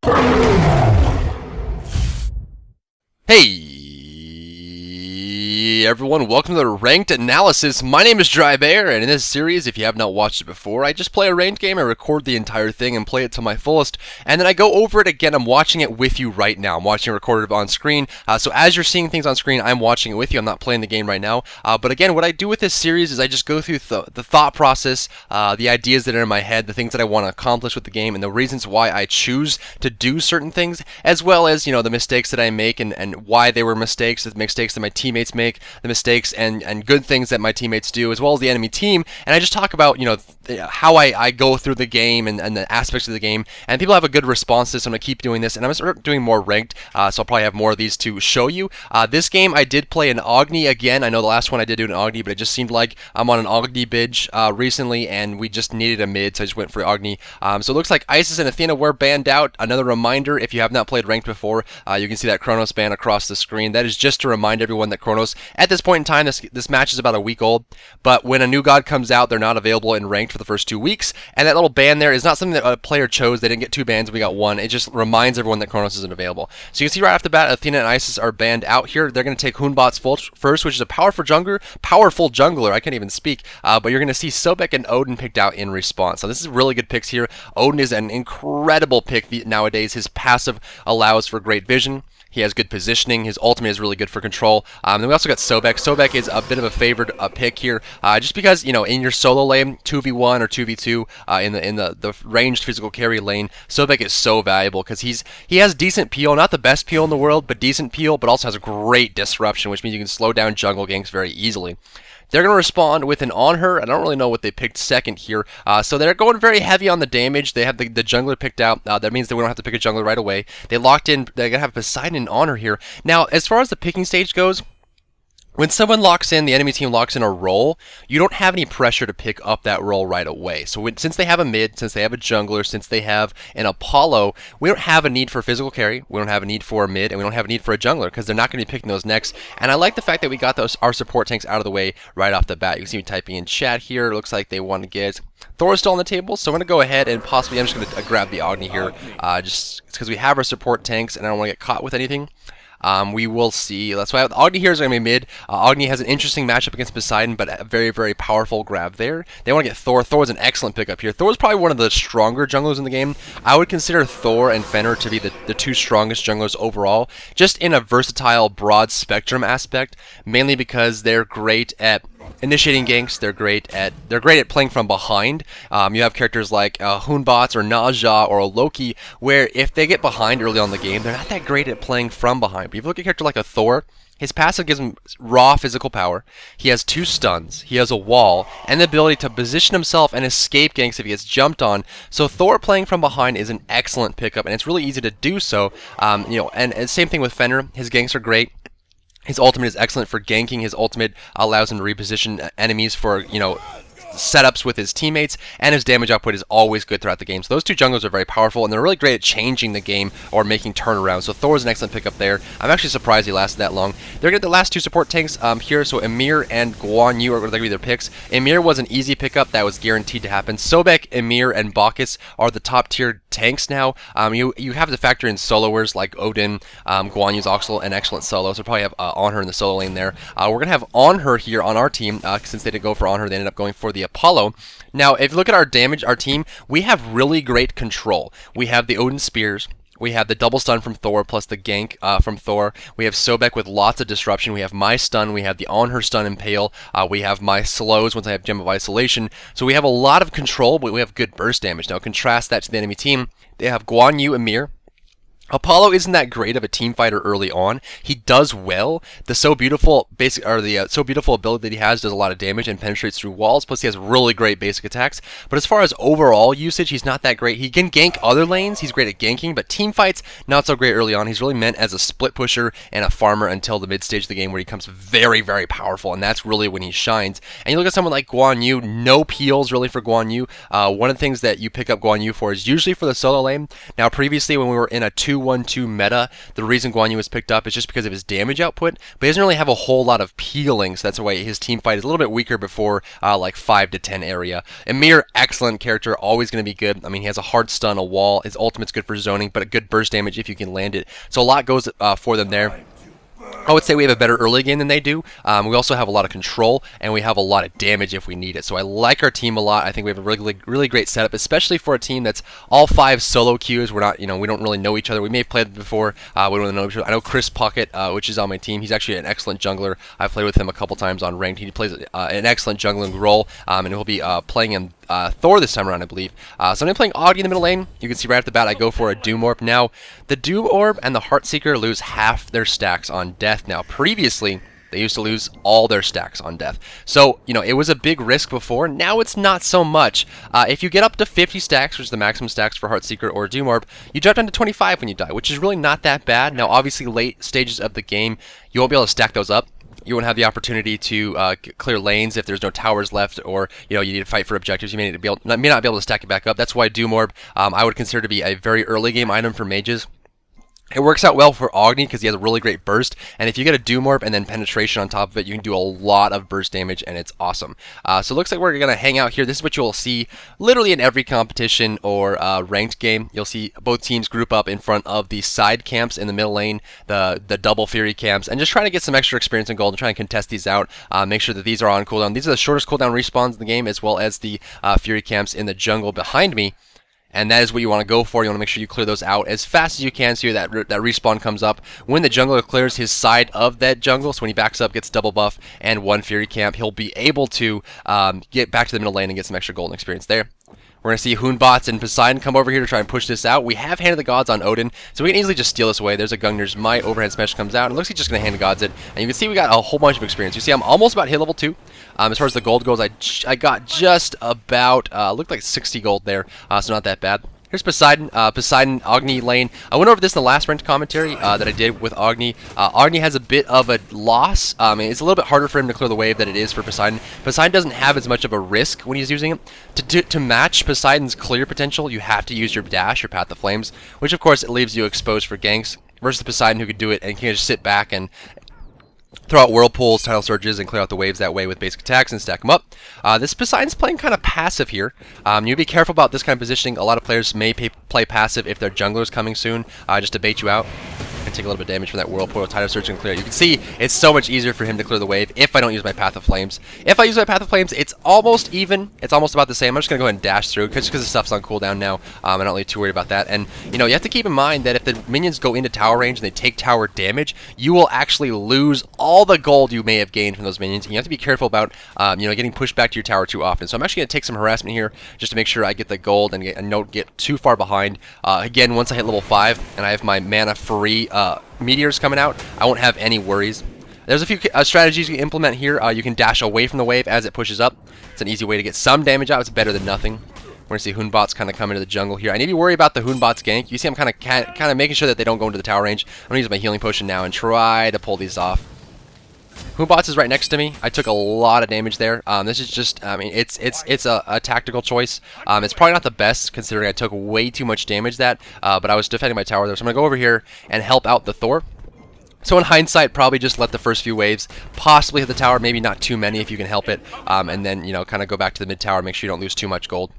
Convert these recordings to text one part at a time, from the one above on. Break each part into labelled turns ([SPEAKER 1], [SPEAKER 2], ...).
[SPEAKER 1] Hey everyone, welcome to the Ranked Analysis. My name is Dry Bear, and in this series, if you have not watched it before, I just play a ranked game, I record the entire thing and play it to my fullest, and then I go over it again. I'm watching it with you right now. I'm watching it recorded on screen, so as you're seeing things on screen, I'm watching it with you. I'm not playing the game right now, but again, what I do with this series is I just go through the thought process, the ideas that are in my head, the things that I want to accomplish with the game, and the reasons why I choose to do certain things, as well as, you know, the mistakes that I make and why they were mistakes, the mistakes that my teammates make, the mistakes and good things that my teammates do, as well as the enemy team. And I just talk about, you know, how I go through the game and the aspects of the game, and people have a good response to this. I'm going to keep doing this, and I'm going to start doing more ranked, so I'll probably have more of these to show you. This game I did play an Agni again. I know the last one I did do an Agni, but it just seemed like I'm on an Agni binge recently, and we just needed a mid, so I just went for Agni. So it looks like Isis and Athena were banned out. Another reminder, if you have not played ranked before, you can see that Chronos ban across the screen. That is just to remind everyone that Chronos, at this point in time, this match is about a week old, but when a new god comes out, they're not available in ranked for the first 2 weeks, and that little ban there is not something that a player chose. They didn't get 2 bans, we got 1. It just reminds everyone that Chronos isn't available. So you can see right off the bat, Athena and Isis are banned out here. They're going to take Hunbots first, which is a powerful jungler, I can't even speak, but you're going to see Sobek and Odin picked out in response. So this is really good picks here. Odin is an incredible pick nowadays. His passive allows for great vision. He has good positioning. His ultimate is really good for control. Then we also got Sobek. Sobek is a bit of a favored pick here, just because, you know, in your solo lane, 2v1 or 2v2, in the ranged physical carry lane, Sobek is so valuable because he has decent peel, not the best peel in the world, but decent peel, but also has a great disruption, which means you can slow down jungle ganks very easily. They're going to respond with an On Her. I don't really know what they picked second here. So they're going very heavy on the damage. They have the jungler picked out. That means that we don't have to pick a jungler right away. They locked in. They're going to have Poseidon and On Her here. Now, as far as the picking stage goes, when someone locks in, the enemy team locks in a role, you don't have any pressure to pick up that role right away. So since they have a mid, since they have a jungler, since they have an Apollo, we don't have a need for physical carry, we don't have a need for a mid, and we don't have a need for a jungler, because they're not going to be picking those next. And I like the fact that we got our support tanks out of the way right off the bat. You can see me typing in chat here. It looks like they want to get Thor is still on the table, so I'm going to go ahead and possibly, I'm just going to grab the Agni here, just because we have our support tanks, and I don't want to get caught with anything. We will see. That's why Agni here is going to be mid. Agni has an interesting matchup against Poseidon, but a very, very powerful grab there. They want to get Thor. Thor is an excellent pickup here. Thor is probably one of the stronger junglers in the game. I would consider Thor and Fenrir to be the 2 strongest junglers overall, just in a versatile, broad spectrum aspect, mainly because they're great at initiating ganks. They're great at playing from behind. You have characters like Hunbots or Naja or Loki, where if they get behind early on in the game, they're not that great at playing from behind. But if you look at a character like a Thor, his passive gives him raw physical power. He has 2 stuns, he has a wall, and the ability to position himself and escape ganks if he gets jumped on. So Thor playing from behind is an excellent pickup, and it's really easy to do so. You know, and same thing with Fenrir. His ganks are great. His ultimate is excellent for ganking. His ultimate allows him to reposition enemies for, you know, setups with his teammates, and his damage output is always good throughout the game. So those 2 junglers are very powerful, and they're really great at changing the game or making turnarounds. So Thor is an excellent pickup there. I'm actually surprised he lasted that long. They're going to get the last 2 support tanks here, so Ymir and Guan Yu are going to be their picks. Ymir was an easy pickup that was guaranteed to happen. Sobek, Ymir, and Bacchus are the top tier tanks now. You have to factor in soloers like Odin. Guan Yu's also an excellent solo, so probably have On Her in the solo lane there. We're going to have On Her here on our team. Since they didn't go for On Her, they ended up going for the Apollo. Now, if you look at our damage, our team, we have really great control. We have the Odin Spears. We have the double stun from Thor plus the gank from Thor. We have Sobek with lots of disruption. We have my stun. We have the On Her stun Impale. We have my slows once I have Gem of Isolation. So we have a lot of control, but we have good burst damage. Now, contrast that to the enemy team. They have Guan Yu, Ymir. Apollo isn't that great of a team fighter early on. He does well. The So Beautiful So Beautiful ability that he has does a lot of damage and penetrates through walls. Plus, he has really great basic attacks. But as far as overall usage, he's not that great. He can gank other lanes. He's great at ganking, but team fights, not so great early on. He's really meant as a split pusher and a farmer until the mid stage of the game, where he becomes very, very powerful, and that's really when he shines. And you look at someone like Guan Yu, no peels really for Guan Yu. One of the things that you pick up Guan Yu for is usually for the solo lane. Now, previously when we were in a 2 2-1-2 meta, the reason Guan Yu was picked up is just because of his damage output, but he doesn't really have a whole lot of peeling, so that's why his team fight is a little bit weaker before like 5 to 10 area. Emir, excellent character, always going to be good. I mean, he has a hard stun, a wall, his ultimate's good for zoning, but a good burst damage if you can land it. So a lot goes for them there. I would say we have a better early game than they do. We also have a lot of control, and we have a lot of damage if we need it. So I like our team a lot. I think we have a really great setup, especially for a team that's all 5 solo queues. We're not, we don't really know each other. We may have played before. We don't really know each other. I know Chris Puckett, which is on my team. He's actually an excellent jungler. I've played with him a couple times on ranked. He plays an excellent jungling role, and he'll be playing in Thor this time around, I believe. So I'm playing Agni in the middle lane. You can see right off the bat I go for a Doom Orb. Now, the Doom Orb and the Heartseeker lose half their stacks on death now. Previously, they used to lose all their stacks on death. So, it was a big risk before. Now it's not so much. If you get up to 50 stacks, which is the maximum stacks for Heartseeker or Doom Orb, you drop down to 25 when you die, which is really not that bad. Now, obviously, late stages of the game, you won't be able to stack those up. You won't have the opportunity to clear lanes if there's no towers left, or you need to fight for objectives. You may not be able to stack it back up. That's why Doom Orb I would consider to be a very early game item for mages. It works out well for Agni because he has a really great burst, and if you get a Doom Orb and then penetration on top of it, you can do a lot of burst damage, and it's awesome. So it looks like we're going to hang out here. This is what you'll see literally in every competition or ranked game. You'll see both teams group up in front of the side camps in the middle lane, the double Fury camps, and just trying to get some extra experience in gold and trying to contest these out. Make sure that these are on cooldown. These are the shortest cooldown respawns in the game, as well as the Fury camps in the jungle behind me. And that is what you want to go for. You want to make sure you clear those out as fast as you can so that respawn comes up. When the jungler clears his side of that jungle, so when he backs up, gets double buff and 1 Fury camp, he'll be able to get back to the middle lane and get some extra golden experience there. We're going to see Hoonbots and Poseidon come over here to try and push this out. We have Hand of the Gods on Odin, so we can easily just steal this away. There's a Gungnir's Might. Overhead Smash comes out, and it looks like he's just going to Hand of Gods it. And you can see we got a whole bunch of experience. You see I'm almost about hit level 2. As far as the gold goes, I got just about, looked like 60 gold there, so not that bad. Here's Poseidon, Agni lane. I went over this in the last ranked commentary that I did with Agni. Agni has a bit of a loss. It's a little bit harder for him to clear the wave than it is for Poseidon. Poseidon doesn't have as much of a risk when he's using it. To match Poseidon's clear potential, you have to use your dash, your Path of Flames, which of course it leaves you exposed for ganks, versus Poseidon who could do it and can just sit back and throw out whirlpools, tidal surges, and clear out the waves that way with basic attacks and stack them up. This Poseidon's playing kind of passive here. You be careful about this kind of positioning. A lot of players may play passive if their jungler's coming soon, just to bait you out and take a little bit of damage from that whirlpool, tidal surge, and clear. You can see it's so much easier for him to clear the wave if I don't use my Path of Flames. If I use my Path of Flames, it's almost even. It's almost about the same. I'm just going to go ahead and dash through just because the stuff's on cooldown now. I'm not really too worried about that. And, you have to keep in mind that if the minions go into tower range and they take tower damage, you will actually lose all the gold you may have gained from those minions. And you have to be careful about, getting pushed back to your tower too often. So I'm actually going to take some harassment here just to make sure I get the gold and don't get too far behind. Again, once I hit level 5 and I have my mana free meteors coming out, I won't have any worries. There's a few strategies you can implement here. You can dash away from the wave as it pushes up. It's an easy way to get some damage out. It's better than nothing. We're going to see Hoonbots kind of come into the jungle here. I need to worry about the Hoonbots gank. You see I'm kind of making sure that they don't go into the tower range. I'm going to use my healing potion now and try to pull these off. Hoonbots is right next to me. I took a lot of damage there. This is just, it's a tactical choice. It's probably not the best considering I took way too much damage but I was defending my tower there. So I'm going to go over here and help out the Thor. So in hindsight, probably just let the first few waves possibly hit the tower, maybe not too many if you can help it, and then, kind of go back to the mid tower, make sure you don't lose too much gold.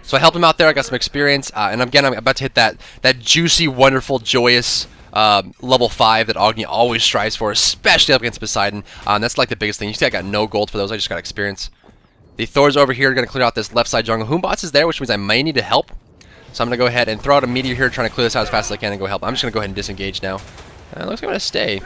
[SPEAKER 1] So I helped him out there, I got some experience, and again, I'm about to hit that juicy, wonderful, joyous level 5 that Agni always strives for, especially up against Poseidon. That's like the biggest thing. You see I got no gold for those, I just got experience. The Thors over here are going to clear out this left side jungle. Hoonbots is there, which means I may need to help. So I'm going to go ahead and throw out a meteor here, trying to clear this out as fast as I can and go help. I'm just going to go ahead and disengage now. Looks like I'm going to stay.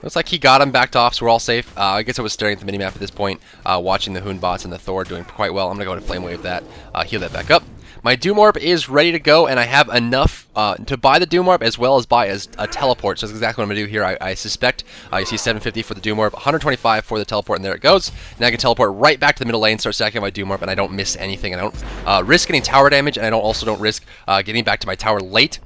[SPEAKER 1] Looks like he got him, backed off, so we're all safe. I guess I was staring at the minimap at this point, watching the Hoonbots and the Thor doing quite well. I'm going to go ahead and Flame Wave that, heal that back up. My Doom Orb is ready to go, and I have enough to buy the Doom Orb as well as buy a teleport. So that's exactly what I'm going to do here. I suspect you see 750 for the Doom Orb, 125 for the teleport, and there it goes. Now I can teleport right back to the middle lane, start stacking my Doom Orb, and I don't miss anything. I don't risk getting tower damage, and I don't risk getting back to my tower late.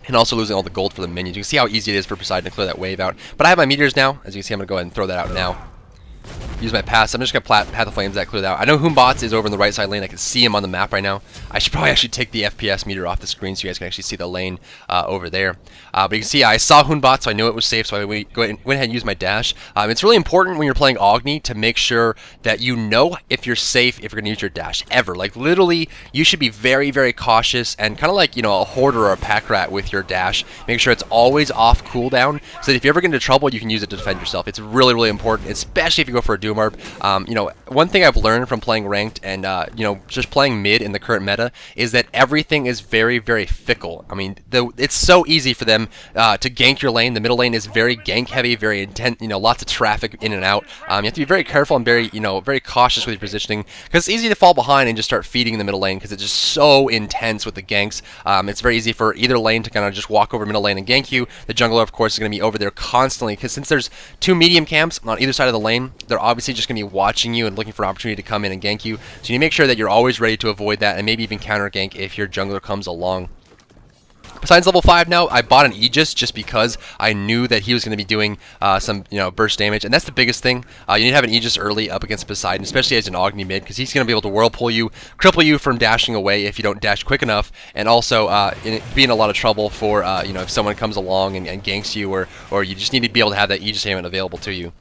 [SPEAKER 1] And also losing all the gold for the minions. You can see how easy it is for Poseidon to clear that wave out. But I have my meteors now. As you can see, I'm going to go ahead and throw that out now. use my pass. I'm just gonna Path of Flames that, clear that out. I know Humbots is over in the right side lane. I can see him on the map right now. I should probably actually take the FPS meter off the screen so you guys can actually see the lane over there. But you can see I saw Hunbot, so I knew it was safe, so I went ahead and used my dash. It's really important when you're playing Agni to make sure that you know if you're safe if you're gonna use your dash ever. Like literally, you should be very, very cautious and kind of like, you know, a hoarder or a pack rat with your dash. Make sure it's always off cooldown so that if you ever get into trouble, you can use it to defend yourself. It's really, really important, especially if you go for a Doom Arb. You know, one thing I've learned from playing ranked and you know, just playing mid in the current meta is that everything is very, very fickle. I mean, it's so easy for them to gank your lane. The middle lane is very gank heavy, very intense. You know, lots of traffic in and out. You have to be very careful and very, you know, very cautious with your positioning because it's easy to fall behind and just start feeding the middle lane because it's just so intense with the ganks. It's very easy for either lane to kind of just walk over middle lane and gank you. The jungler, of course, is going to be over there constantly because since there's two medium camps on either side of the lane, they're obviously just going to be watching you and looking for an opportunity to come in and gank you. So you need to make sure that you're always ready to avoid that and maybe even counter gank if your jungler comes along. Besides level 5 now, I bought an Aegis just because I knew that he was going to be doing some, you know, burst damage, and that's the biggest thing. You need to have an Aegis early up against Poseidon, especially as an Agni mid, because he's going to be able to whirlpool you, cripple you from dashing away if you don't dash quick enough, and also be in a lot of trouble for, you know, if someone comes along and ganks you, or you just need to be able to have that Aegis aimment available to you.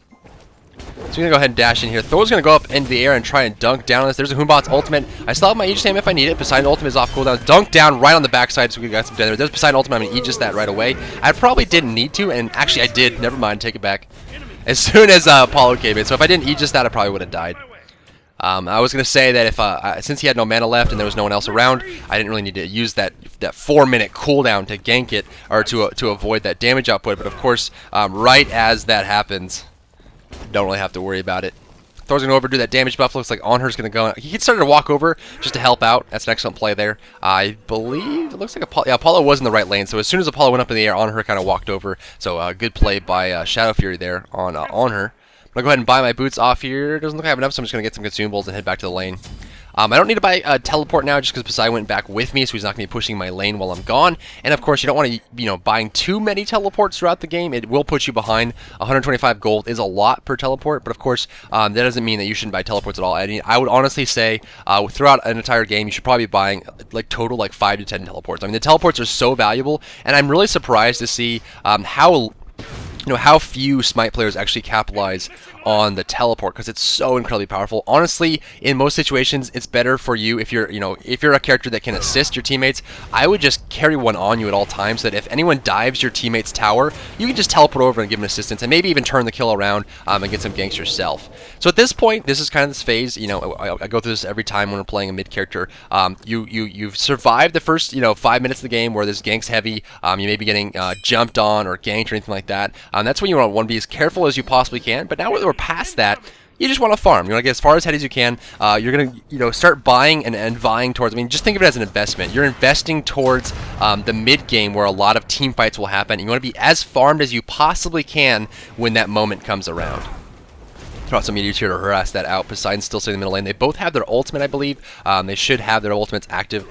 [SPEAKER 1] So we're going to go ahead and dash in here. Thor's going to go up into the air and try and dunk down on this. There's a Humbot's ultimate. I still have my Aegis aim if I need it. Poseidon ultimate is off cooldown. Dunk down right on the backside so we got some dead there. There's Poseidon ultimate. I'm going to Aegis that right away. I probably didn't need to, and actually I did. Never mind. Take it back. As soon as Apollo came in. So if I didn't Aegis that, I probably would have died. I was going to say that if since he had no mana left and there was no one else around, I didn't really need to use that 4-minute cooldown to gank it or to avoid that damage output. But of course, right as that happens, don't really have to worry about it. Thor's going to overdo that damage buff. Looks like Onher's going to go. He started to walk over just to help out. That's an excellent play there. I believe it looks like Apollo was in the right lane. So as soon as Apollo went up in the air, Onher kind of walked over. So good play by Shadow Fury there on Onher. I'm going to go ahead and buy my boots off here. Doesn't look like I have enough, so I'm just going to get some consumables and head back to the lane. I don't need to buy a teleport now just because Poseidon went back with me, so he's not going to be pushing my lane while I'm gone. And of course, you don't want to, you know, buying too many teleports throughout the game. It will put you behind. 125 gold is a lot per teleport, but of course, that doesn't mean that you shouldn't buy teleports at all. I mean, I would honestly say throughout an entire game, you should probably be buying like total like 5 to 10 teleports. I mean, the teleports are so valuable, and I'm really surprised to see how few Smite players actually capitalize on the teleport because it's so incredibly powerful. Honestly, in most situations, it's better for you if you're a character that can assist your teammates. I would just carry one on you at all times so that if anyone dives your teammate's tower, you can just teleport over and give them assistance and maybe even turn the kill around and get some ganks yourself. So at this point, this is kind of this phase. You know, I go through this every time when we're playing a mid character. You've survived the first 5 minutes of the game where there's ganks heavy. You may be getting jumped on or ganked or anything like that. That's when you want to be as careful as you possibly can. But now we're past that, you just want to farm. You want to get as far ahead as you can. You're going to start buying and vying towards. I mean, just think of it as an investment. You're investing towards the mid game where a lot of team fights will happen. You want to be as farmed as you possibly can when that moment comes around. Throw out some meteors here to harass that out. Poseidon's still sitting in the middle lane. They both have their ultimate, I believe. They should have their ultimates active.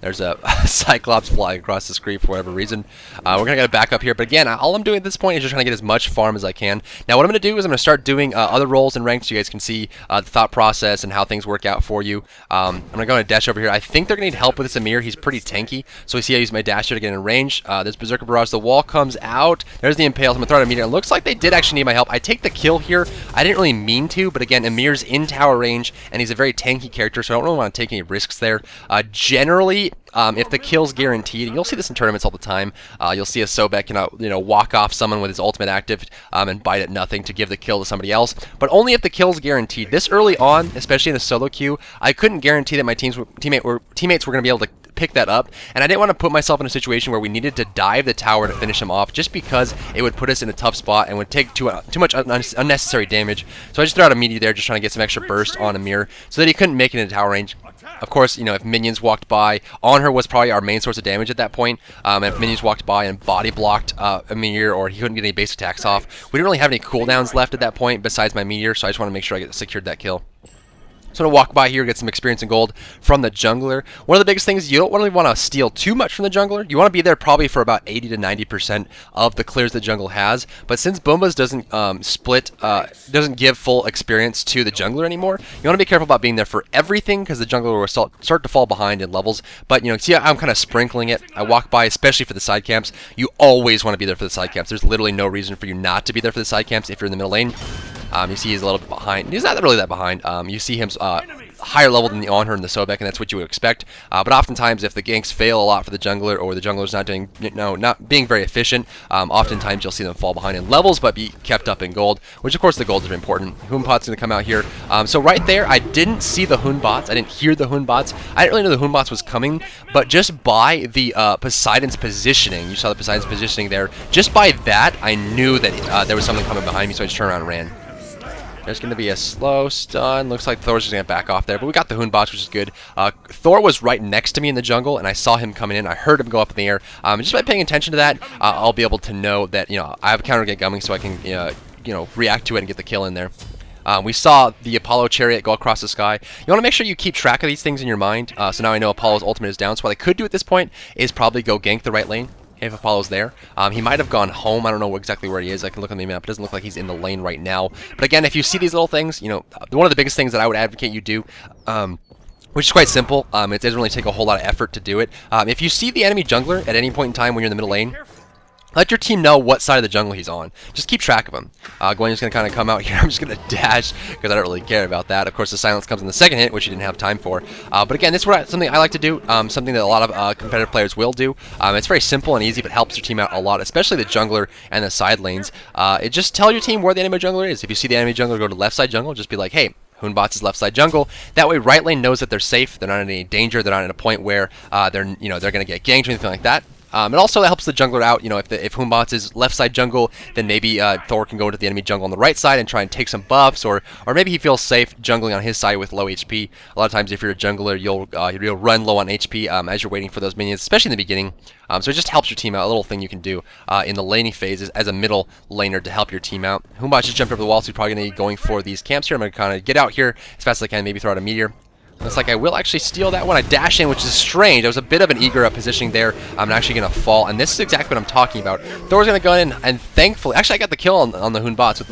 [SPEAKER 1] There's a Cyclops flying across the screen for whatever reason. We're going to get a back up here. But again, all I'm doing at this point is just trying to get as much farm as I can. Now, what I'm going to do is I'm going to start doing other roles and ranks so you guys can see the thought process and how things work out for you. I'm going to go and dash over here. I think they're going to need help with this Amir. He's pretty tanky. So we see I use my dash here to get in range. There's Berserker Barrage. The wall comes out. There's the Impale. I'm going to throw out Amir. It looks like they did actually need my help. I take the kill here. I didn't really mean to, but again, Amir's in tower range, and he's a very tanky character, so I don't really want to take any risks there. Generally, if the kill's guaranteed, and you'll see this in tournaments all the time, you'll see a Sobek walk off someone with his ultimate active and bite at nothing to give the kill to somebody else, but only if the kill's guaranteed. This early on, especially in a solo queue, I couldn't guarantee that my teammates were going to be able to pick that up, and I didn't want to put myself in a situation where we needed to dive the tower to finish him off just because it would put us in a tough spot and would take too much unnecessary damage. So I just threw out a meteor there, just trying to get some extra burst on Amir so that he couldn't make it into tower range. Of course, if minions walked by, Onher was probably our main source of damage at that point. If minions walked by and body blocked Amir, or he couldn't get any base attacks off, we didn't really have any cooldowns left at that point besides my meteor, so I just want to make sure I secured that kill. So I'm going to walk by here, get some experience in gold from the jungler. One of the biggest things, you don't really want to steal too much from the jungler. You want to be there probably for about 80 to 90% of the clears the jungle has. But since Boomba's doesn't doesn't give full experience to the jungler anymore, you want to be careful about being there for everything because the jungler will start to fall behind in levels. But, you know, see how I'm kind of sprinkling it. I walk by, especially for the side camps. You always want to be there for the side camps. There's literally no reason for you not to be there for the side camps if you're in the middle lane. You see he's a little bit behind. He's not really that behind. You see him higher level than the Onher and the Sobek, and that's what you would expect. But oftentimes, if the ganks fail a lot for the jungler, or the jungler's not doing, not being very efficient, oftentimes you'll see them fall behind in levels, but be kept up in gold. Which, of course, the gold is important. Hunbot's going to come out here. So right there, I didn't see the Hunbots. I didn't hear the Hunbots. I didn't really know the Hunbots was coming, but just by the Poseidon's positioning, you saw the Poseidon's positioning there. Just by that, I knew that there was something coming behind me, so I just turned around and ran. There's going to be a slow stun. Looks like Thor's just going to back off there. But we got the Hunbots, which is good. Thor was right next to me in the jungle, and I saw him coming in. I heard him go up in the air. Just by paying attention to that, I'll be able to know that, I have a counter get coming, so I can, react to it and get the kill in there. We saw the Apollo chariot go across the sky. You want to make sure you keep track of these things in your mind. So now I know Apollo's ultimate is down. So what I could do at this point is probably go gank the right lane. If Apollo's there. He might have gone home. I don't know exactly where he is. I can look on the map. It doesn't look like he's in the lane right now. But again, if you see these little things, one of the biggest things that I would advocate you do, which is quite simple. It doesn't really take a whole lot of effort to do it. If you see the enemy jungler at any point in time when you're in the middle lane, let your team know what side of the jungle he's on. Just keep track of him. Gwen's going to kind of come out here. I'm just going to dash because I don't really care about that. Of course, the silence comes in the second hit, which you didn't have time for. But again, this is something I like to do, something that a lot of competitive players will do. It's very simple and easy, but helps your team out a lot, especially the jungler and the side lanes. Just tell your team where the enemy jungler is. If you see the enemy jungler go to left side jungle, just be like, hey, Hunbots is left side jungle. That way, right lane knows that they're safe. They're not in any danger. They're not in a point where they're going to get ganked or anything like that. It also helps the jungler out. If Hunbots is left side jungle, then maybe Thor can go into the enemy jungle on the right side and try and take some buffs, or maybe he feels safe jungling on his side with low HP. A lot of times, if you're a jungler, you'll run low on HP as you're waiting for those minions, especially in the beginning. So it just helps your team out. A little thing you can do in the laning phase as a middle laner to help your team out. Hunbots just jumped over the wall, so he's probably going to be going for these camps here. I'm going to kind of get out here as fast as I can, maybe throw out a meteor. Looks like I will actually steal that one. I dash in, which is strange. There was a bit of an eager positioning there. I'm actually going to fall, and this is exactly what I'm talking about. Thor's going to go in, and thankfully... Actually, I got the kill on the Hunbots with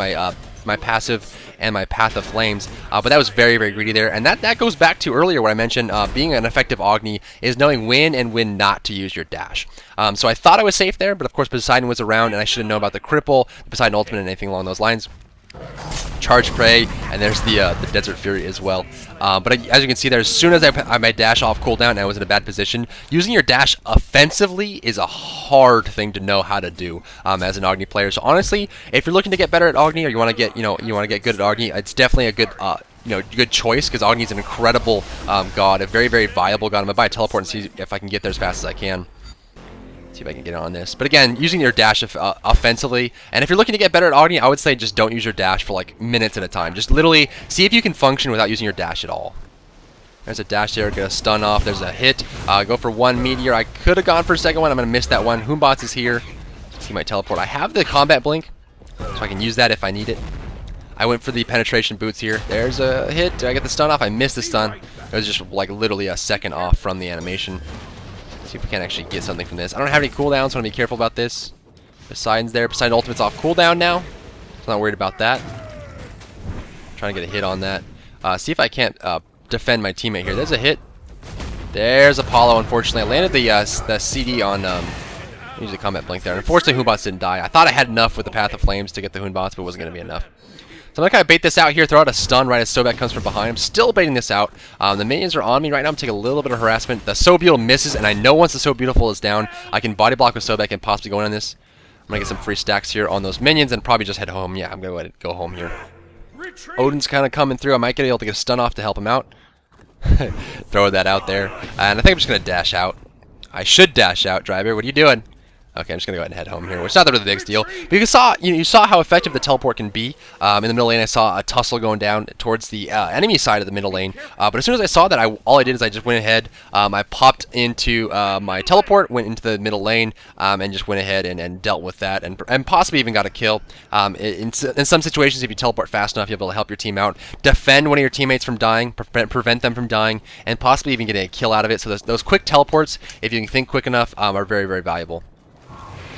[SPEAKER 1] my passive and my Path of Flames, but that was very, very greedy there. And that goes back to earlier what I mentioned, being an effective Agni is knowing when and when not to use your dash. So I thought I was safe there, but of course Poseidon was around, and I should have known about the cripple, the Poseidon ultimate, and anything along those lines. Charge Prey, and there's the Desert Fury as well. But as you can see there, as soon as I put my dash off cooldown and I was in a bad position, using your dash offensively is a hard thing to know how to do as an Agni player. So honestly, if you're looking to get better at Agni, or you want to get good at Agni, it's definitely a good good choice, because Agni is an incredible god, a very, very viable god. I'm gonna buy a teleport and see if I can get there as fast as I can. See if I can get on this. But again, using your dash offensively, and if you're looking to get better at Agni, I would say just don't use your dash for like minutes at a time. Just literally see if you can function without using your dash at all. There's a dash there, get a stun off. There's a hit. Go for one meteor. I could have gone for a second one. I'm going to miss that one. Hunbots is here. See my teleport. I have the combat blink, so I can use that if I need it. I went for the penetration boots here. There's a hit. Did I get the stun off? I missed the stun. It was just like literally a second off from the animation. See if we can actually get something from this. I don't have any cooldowns, so I want to be careful about this. Poseidon's there. Poseidon ultimate's off cooldown now, so I'm not worried about that. Trying to get a hit on that. See if I can't defend my teammate here. There's a hit. There's Apollo. Unfortunately, I landed the CD on. Use the combat blink there. Unfortunately, Hunbots didn't die. I thought I had enough with the Path of Flames to get the Hunbots, but it wasn't going to be enough. So I'm going to kind of bait this out here, throw out a stun right as Sobek comes from behind. I'm still baiting this out. The minions are on me right now. I'm taking a little bit of harassment. The So Beautiful misses, and I know once the So Beautiful is down, I can body block with Sobek and possibly go in on this. I'm going to get some free stacks here on those minions and probably just head home. Yeah, I'm going to go home here. Odin's kind of coming through. I might get able to get a stun off to help him out. Throw that out there. And I think I'm just going to dash out. I should dash out, Driver. What are you doing? Okay, I'm just gonna go ahead and head home here, which is not really the biggest deal. But you saw how effective the teleport can be. In the middle lane, I saw a tussle going down towards the enemy side of the middle lane. But as soon as I saw that, all I did is I just went ahead. I popped into my teleport, went into the middle lane, and just went ahead and dealt with that, and possibly even got a kill. In some situations, if you teleport fast enough, you'll be able to help your team out, defend one of your teammates from dying, prevent them from dying, and possibly even get a kill out of it. So those quick teleports, if you can think quick enough, are very, very valuable.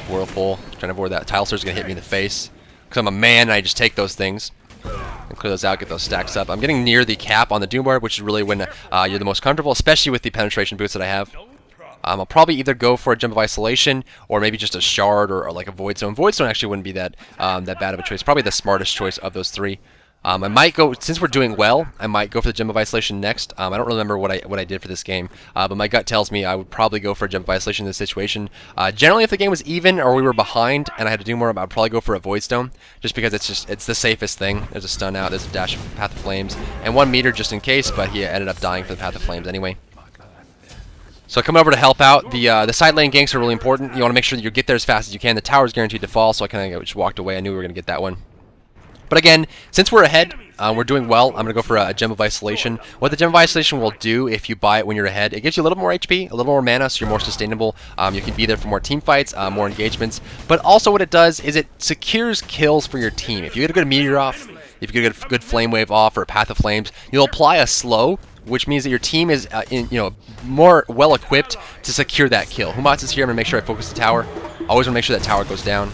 [SPEAKER 1] Whirlpool, trying to avoid that. Tile Surge's gonna hit me in the face because I'm a man and I just take those things and clear those out, get those stacks up. I'm getting near the cap on the Doom Orb, which is really when you're the most comfortable, especially with the penetration boots that I have. I'll probably either go for a Gem of Isolation or maybe just a Shard or like a Void Stone. Void Stone actually wouldn't be that bad of a choice. Probably the smartest choice of those three. I might go, since we're doing well, I might go for the Gem of Isolation next. I don't remember what I did for this game, but my gut tells me I would probably go for a Gem of Isolation in this situation. Generally, if the game was even or we were behind and I had to do more, I'd probably go for a Void Stone, just because it's the safest thing. There's a stun out, there's a dash of Path of Flames, and 1 meter just in case, but he ended up dying for the Path of Flames anyway. So coming over to help out, the side lane ganks are really important. You want to make sure that you get there as fast as you can. The tower is guaranteed to fall, so I kind of just walked away. I knew we were going to get that one. But again, since we're ahead, we're doing well, I'm going to go for a Gem of Isolation. What the Gem of Isolation will do if you buy it when you're ahead, it gives you a little more HP, a little more mana, so you're more sustainable. You can be there for more team fights, more engagements. But also what it does is it secures kills for your team. If you get a good Meteor off, if you get a good Flame Wave off or a Path of Flames, you'll apply a slow, which means that your team is more well-equipped to secure that kill. Humatz is here. I'm going to make sure I focus the tower. Always want to make sure that tower goes down.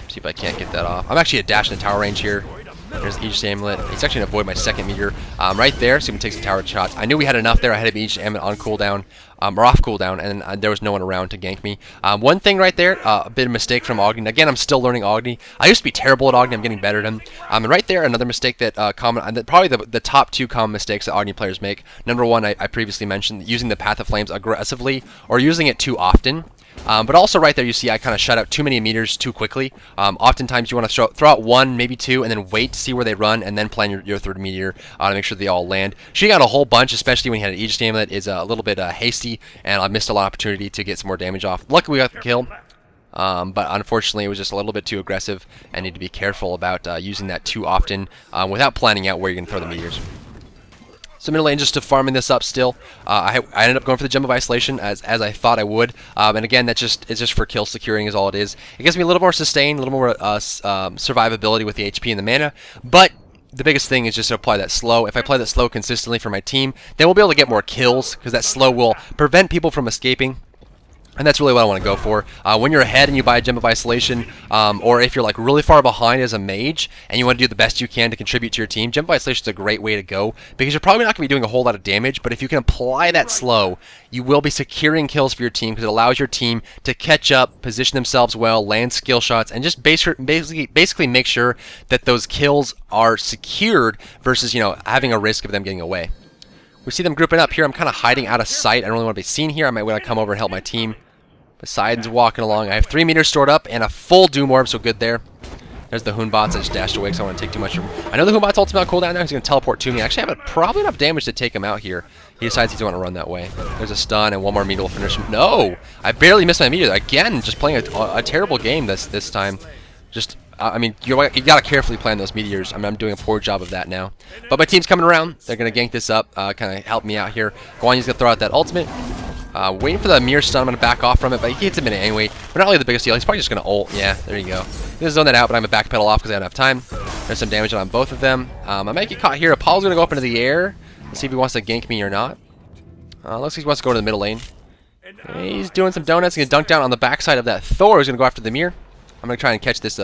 [SPEAKER 1] See if I can't get that off. I'm actually a dash in the tower range here. There's the Aegis Amulet. He's actually going to avoid my second meteor right there, so he can take some tower shots. I knew we had enough there. I had an Aegis Amulet on cooldown, or off cooldown, and there was no one around to gank me. One thing right there, a bit of mistake from Agni. Again, I'm still learning Agni. I used to be terrible at Agni. I'm getting better at him. And right there, another mistake that probably the top 2 common mistakes that Agni players make. Number 1, I previously mentioned, using the Path of Flames aggressively or using it too often. But also right there you see I kind of shut out too many meters too quickly. Oftentimes you want to throw out 1, maybe 2, and then wait to see where they run, and then plan your third meteor to make sure they all land. Shooting out a whole bunch, especially when you had an Aegis Amulet, is a little bit hasty, and I missed a lot of opportunity to get some more damage off. Luckily we got the kill, but unfortunately it was just a little bit too aggressive, and need to be careful about using that too often without planning out where you're going to throw the meteors. So middle lane just to farming this up still. I ended up going for the Gem of Isolation as I thought I would. And again, it's just for kill securing is all it is. It gives me a little more sustain, a little more survivability with the HP and the mana. But the biggest thing is just to apply that slow. If I play that slow consistently for my team, then we'll be able to get more kills, because that slow will prevent people from escaping. And that's really what I want to go for. When you're ahead and you buy a Gem of Isolation, or if you're like really far behind as a mage and you want to do the best you can to contribute to your team, Gem of Isolation is a great way to go, because you're probably not going to be doing a whole lot of damage, but if you can apply that slow, you will be securing kills for your team, because it allows your team to catch up, position themselves well, land skill shots, and just basically make sure that those kills are secured versus, having a risk of them getting away. We see them grouping up here. I'm kind of hiding out of sight. I don't really want to be seen here. I might want to come over and help my team. Poseidon's walking along. I have 3 meters stored up and a full Doom Orb, so good there. There's the Hunbots. I just dashed away because I don't want to take too much from him. I know the Hunbot's ultimate on cooldown now. He's going to teleport to me. I actually have probably enough damage to take him out here. He decides he doesn't want to run that way. There's a stun, and 1 more meter will finish him. No! I barely missed my meter. Again, just playing a terrible game this time. Just, you got to carefully plan those meteors. I'm doing a poor job of that now. But my team's coming around. They're going to gank this up, kind of help me out here. Guan Yi's going to throw out that ultimate. Waiting for the mirror stun. I'm going to back off from it, but he hits a minute anyway. But not really the biggest deal. He's probably just going to ult. Yeah, there you go. He's going to zone that out, but I'm going to backpedal off because I don't have time. There's some damage on both of them. I might get caught here. Apollo's going to go up into the air. Let's see if he wants to gank me or not. Looks like he wants to go to the middle lane. He's doing some donuts. He's going to dunk down on the backside of that Thor, who's going to go after the mirror. I'm going to try and catch this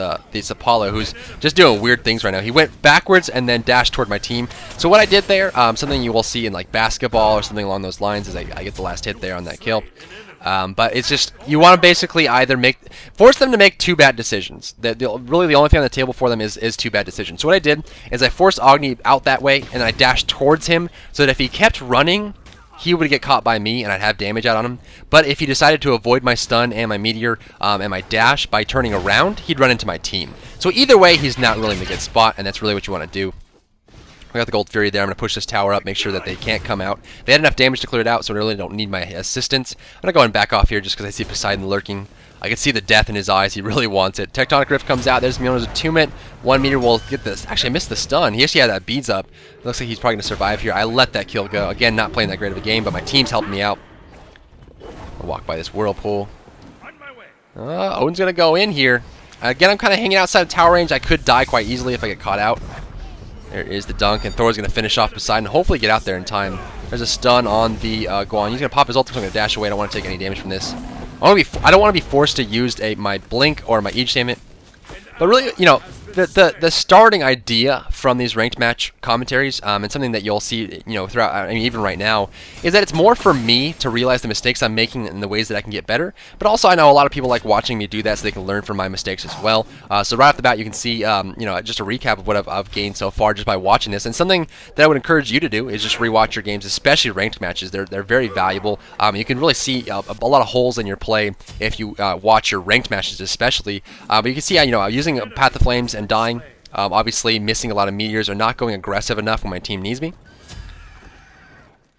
[SPEAKER 1] Apollo, who's just doing weird things right now. He went backwards and then dashed toward my team. So what I did there, something you will see in like basketball or something along those lines, is I get the last hit there on that kill. But it's just, you want to basically either force them to make 2 bad decisions. Really the only thing on the table for them is 2 bad decisions. So what I did is I forced Agni out that way, and then I dashed towards him, so that if he kept running, he would get caught by me and I'd have damage out on him. But if he decided to avoid my stun and my meteor and my dash by turning around, he'd run into my team. So either way, he's not really in a good spot, and that's really what you want to do. We got the Gold Fury there. I'm going to push this tower up, make sure that they can't come out. They had enough damage to clear it out, so I really don't need my assistance. I'm going to go ahead and back off here just because I see Poseidon lurking. I can see the death in his eyes. He really wants it. Tectonic Rift comes out. There's Miono's attunement. 1 meter will get this. Actually, I missed the stun. He actually had that beads up. It looks like he's probably going to survive here. I let that kill go. Again, not playing that great of a game, but my team's helping me out. I'll walk by this whirlpool. Odin's going to go in here. Again, I'm kind of hanging outside of tower range. I could die quite easily if I get caught out. There is the dunk, and Thor's going to finish off Poseidon and hopefully get out there in time. There's a stun on the Guan. He's going to pop his ult, so I'm going to dash away. I don't want to take any damage from this. I don't want to be forced to use my blink or my Aegis Aimant. But really, you know, the starting idea from these ranked match commentaries, and something that you'll see, you know, throughout, I mean, even right now, is that it's more for me to realize the mistakes I'm making and the ways that I can get better. But also, I know a lot of people like watching me do that so they can learn from my mistakes as well. So right off the bat, you can see, you know, just a recap of what I've gained so far just by watching this. And something that I would encourage you to do is just rewatch your games, especially ranked matches. They're very valuable. You can really see a lot of holes in your play if you watch your ranked matches, especially. But you can see, you know, using Path of Flames and dying. Obviously missing a lot of meteors or not going aggressive enough when my team needs me.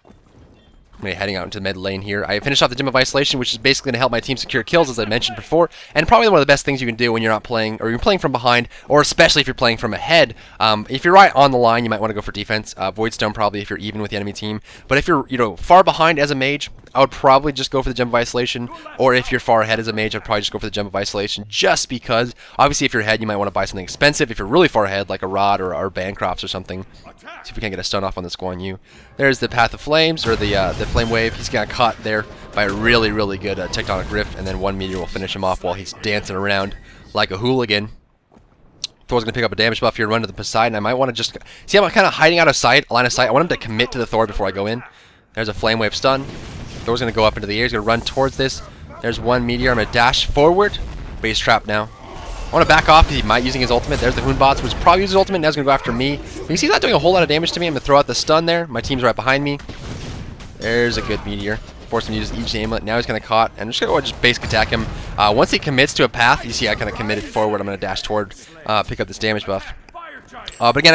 [SPEAKER 1] I'm going to be heading out into the mid lane here. I finished off the Gem of Isolation, which is basically going to help my team secure kills, as I mentioned before, and probably one of the best things you can do when you're not playing, or you're playing from behind, or especially if you're playing from ahead. If you're right on the line, you might want to go for defense. Voidstone probably if you're even with the enemy team. But if you're, you know, far behind as a mage, I would probably just go for the Gem of Isolation, or if you're far ahead as a mage, I'd probably just go for the Gem of Isolation, just because, obviously if you're ahead, you might want to buy something expensive. If you're really far ahead, like a Rod or Bancrofts or something. See if we can't get a stun off on this Guan Yu. There's the Path of Flames, or the Flame Wave. He's got caught there by a really, really good Tectonic Rift, and then 1 meteor will finish him off while he's dancing around like a hooligan. Thor's going to pick up a damage buff here and run to the Poseidon. I might want to just... See, I'm kind of hiding out of sight, line of sight. I want him to commit to the Thor before I go in. There's a Flame Wave stun. Thor's going to go up into the air. He's going to run towards this. There's 1 meteor. I'm going to dash forward, but he's trapped now. I want to back off because he might using his ultimate. There's the Hoonbots, which probably uses his ultimate. Now he's going to go after me. But you see he's not doing a whole lot of damage to me. I'm going to throw out the stun there. My team's right behind me. There's a good meteor. Force him to use each aimlet. Now he's kind of caught. And I'm just going to just basic attack him. Once he commits to a path, you see I kind of committed forward. I'm going to dash toward, pick up this damage buff. But again,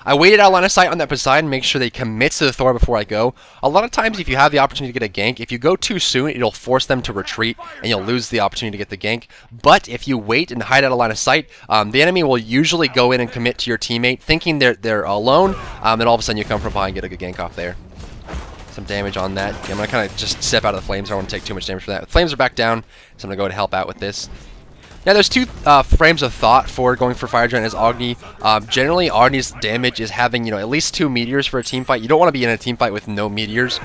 [SPEAKER 1] I waited out line of sight on that Poseidon, make sure that he commits to the Thor before I go. A lot of times, if you have the opportunity to get a gank, if you go too soon, it'll force them to retreat, and you'll lose the opportunity to get the gank. But if you wait and hide out of line of sight, the enemy will usually go in and commit to your teammate, thinking they're alone, and all of a sudden you come from behind and get a good gank off there. Some damage on that. I'm going to kind of just step out of the flames. I don't want to take too much damage for that. The flames are back down, so I'm going to go ahead and help out with this. Now, there's two frames of thought for going for Fire Giant as Agni. Generally, Agni's damage is having, you know, at least 2 meteors for a team fight. You don't want to be in a team fight with no meteors.